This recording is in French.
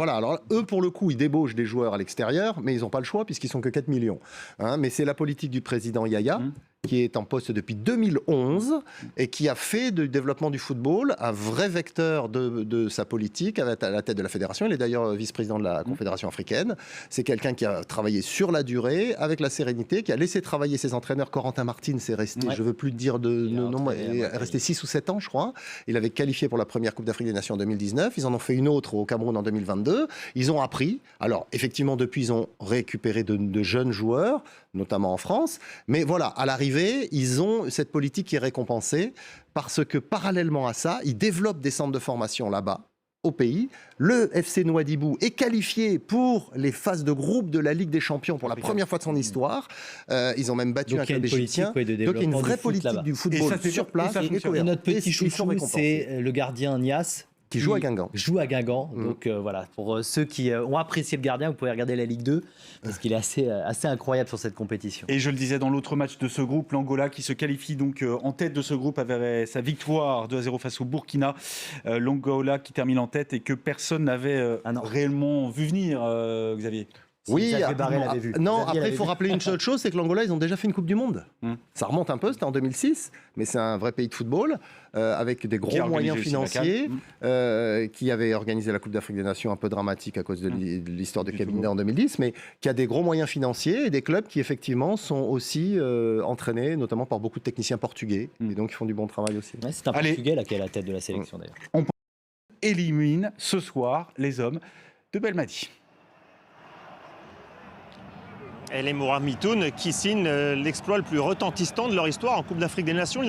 Voilà, alors eux, pour le coup, ils débauchent des joueurs à l'extérieur, mais ils n'ont pas le choix puisqu'ils sont que 4 millions. Hein, mais c'est la politique du président Yaya, qui est en poste depuis 2011 et qui a fait du développement du football un vrai vecteur de sa politique à la tête de la fédération. Il est d'ailleurs vice-président de la Confédération africaine. C'est quelqu'un qui a travaillé sur la durée, avec la sérénité, qui a laissé travailler ses entraîneurs. Corentin Martins est resté, je ne veux plus dire de nom, il est resté 6 ou 7 ans, je crois. Il avait qualifié pour la première Coupe d'Afrique des Nations en 2019. Ils en ont fait une autre au Cameroun en 2022. Ils ont appris. Alors, effectivement, depuis, ils ont récupéré de jeunes joueurs, notamment en France. Mais voilà, à l'arrivée, ils ont cette politique qui est récompensée parce que, parallèlement à ça, ils développent des centres de formation là-bas, au pays. Le FC Nouadhibou est qualifié pour les phases de groupe de la Ligue des Champions pour la première fois de son histoire. Ils ont même battu un club égyptien. Donc, il y a une vraie politique du football sur place. Et notre petit chouchou, c'est le gardien Niasse. Qui joue à Guingamp. Donc voilà, pour ceux qui ont apprécié le gardien, vous pouvez regarder la Ligue 2, parce qu'il est assez incroyable sur cette compétition. Et je le disais dans l'autre match de ce groupe, l'Angola qui se qualifie donc en tête de ce groupe avec sa victoire 2-0 face au Burkina. L'Angola qui termine en tête et que personne n'avait réellement vu venir, Xavier. Oui, vu. Non, après, il faut rappeler une seule chose, c'est que l'Angola, ils ont déjà fait une Coupe du Monde. Ça remonte un peu, c'était en 2006, mais c'est un vrai pays de football, avec des gros moyens financiers, qui avait organisé la Coupe d'Afrique des Nations un peu dramatique à cause de l'histoire de Kabinet en 2010, mais qui a des gros moyens financiers et des clubs qui, effectivement, sont aussi entraînés, notamment par beaucoup de techniciens portugais, et donc ils font du bon travail aussi. Ouais, c'est un Portugais là, qui est à la tête de la sélection, d'ailleurs. On élimine ce soir les hommes de Belmadi. Et les Mourad Mitoun qui signent l'exploit le plus retentissant de leur histoire en Coupe d'Afrique des Nations.